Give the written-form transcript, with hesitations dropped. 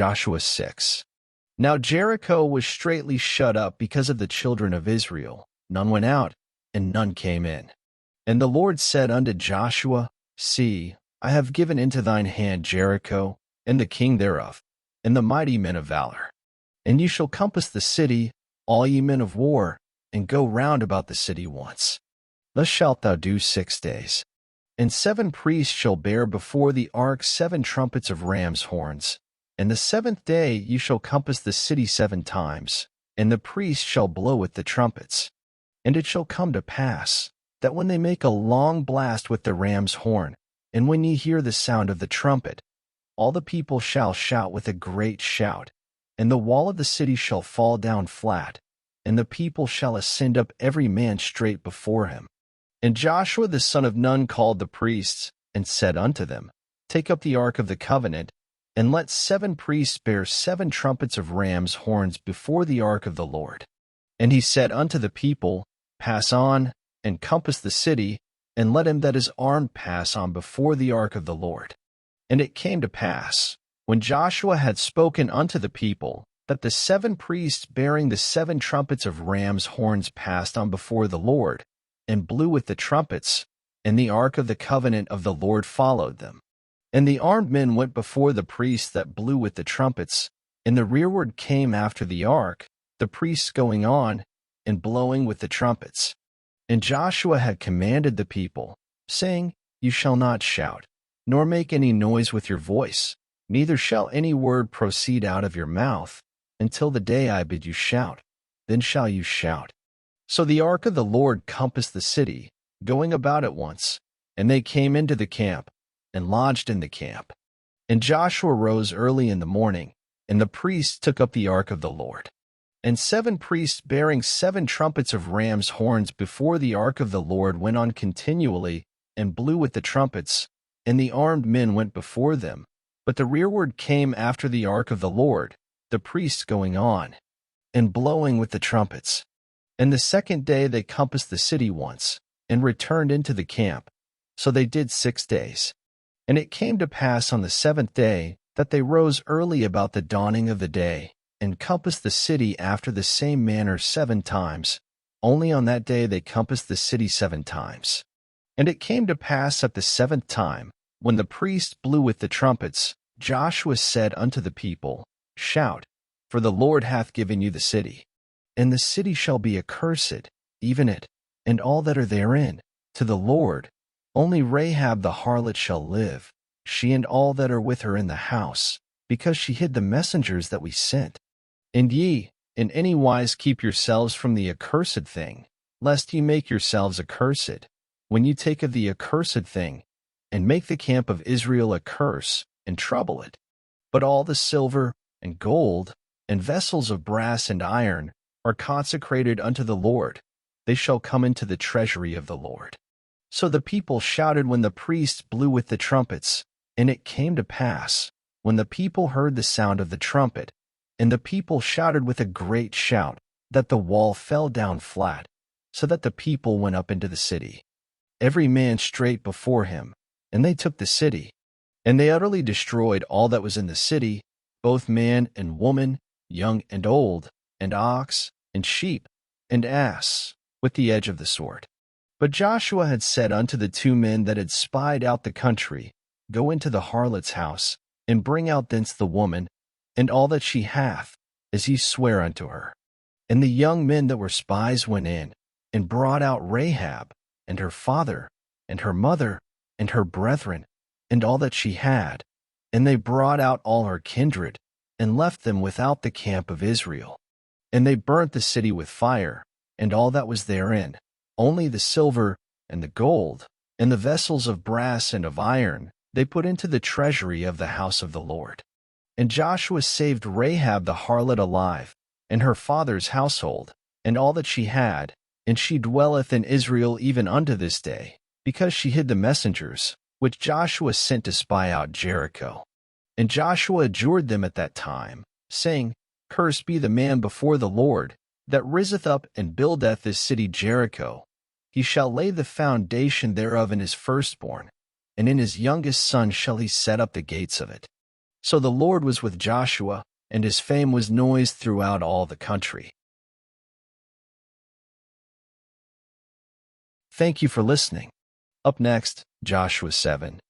Joshua 6. Now Jericho was straitly shut up because of the children of Israel. None went out, and none came in. And the Lord said unto Joshua, See, I have given into thine hand Jericho, and the king thereof, and the mighty men of valor. And ye shall compass the city, all ye men of war, and go round about the city once. Thus shalt thou do 6 days. And 7 priests shall bear before the ark 7 trumpets of ram's horns. And the 7th day ye shall compass the city 7 times, and the priests shall blow with the trumpets. And it shall come to pass, that when they make a long blast with the ram's horn, and when ye hear the sound of the trumpet, all the people shall shout with a great shout, and the wall of the city shall fall down flat, and the people shall ascend up every man straight before him. And Joshua the son of Nun called the priests, and said unto them, Take up the ark of the covenant, and let 7 priests bear 7 trumpets of ram's horns before the ark of the Lord. And he said unto the people, Pass on, and compass the city, and let him that is armed pass on before the ark of the Lord. And it came to pass, when Joshua had spoken unto the people, that the 7 priests bearing the 7 trumpets of ram's horns passed on before the Lord, and blew with the trumpets, and the ark of the covenant of the Lord followed them. And the armed men went before the priests that blew with the trumpets, and the rearward came after the ark, the priests going on, and blowing with the trumpets. And Joshua had commanded the people, saying, You shall not shout, nor make any noise with your voice, neither shall any word proceed out of your mouth, until the day I bid you shout. Then shall you shout. So the ark of the Lord compassed the city, going about it once, and they came into the camp, and lodged in the camp. And Joshua rose early in the morning, and the priests took up the ark of the Lord. And 7 priests bearing 7 trumpets of ram's horns before the ark of the Lord went on continually, and blew with the trumpets, and the armed men went before them. But the rearward came after the ark of the Lord, the priests going on, and blowing with the trumpets. And the 2nd day they compassed the city once, and returned into the camp. So they did 6 days. And it came to pass on the 7th day, that they rose early about the dawning of the day, and compassed the city after the same manner 7 times. Only on that day they compassed the city 7 times. And it came to pass at the 7th time, when the priests blew with the trumpets, Joshua said unto the people, Shout, for the Lord hath given you the city. And the city shall be accursed, even it, and all that are therein, to the Lord. Only Rahab the harlot shall live, she and all that are with her in the house, because she hid the messengers that we sent. And ye, in any wise keep yourselves from the accursed thing, lest ye make yourselves accursed, when you take of the accursed thing, and make the camp of Israel a curse, and trouble it. But all the silver, and gold, and vessels of brass and iron, are consecrated unto the Lord. They shall come into the treasury of the Lord. So the people shouted when the priests blew with the trumpets. And it came to pass, when the people heard the sound of the trumpet, and the people shouted with a great shout, that the wall fell down flat, so that the people went up into the city, every man straight before him, and they took the city. And they utterly destroyed all that was in the city, both man and woman, young and old, and ox, and sheep, and ass, with the edge of the sword. But Joshua had said unto the 2 men that had spied out the country, Go into the harlot's house, and bring out thence the woman, and all that she hath, as ye swear unto her. And the young men that were spies went in, and brought out Rahab, and her father, and her mother, and her brethren, and all that she had. And they brought out all her kindred, and left them without the camp of Israel. And they burnt the city with fire, and all that was therein, only the silver, and the gold, and the vessels of brass and of iron, they put into the treasury of the house of the Lord. And Joshua saved Rahab the harlot alive, and her father's household, and all that she had, and she dwelleth in Israel even unto this day, because she hid the messengers, which Joshua sent to spy out Jericho. And Joshua adjured them at that time, saying, Cursed be the man before the Lord, that riseth up and buildeth this city Jericho. He shall lay the foundation thereof in his firstborn, and in his youngest son shall he set up the gates of it. So the Lord was with Joshua, and his fame was noised throughout all the country. Thank you for listening. Up next, Joshua 7.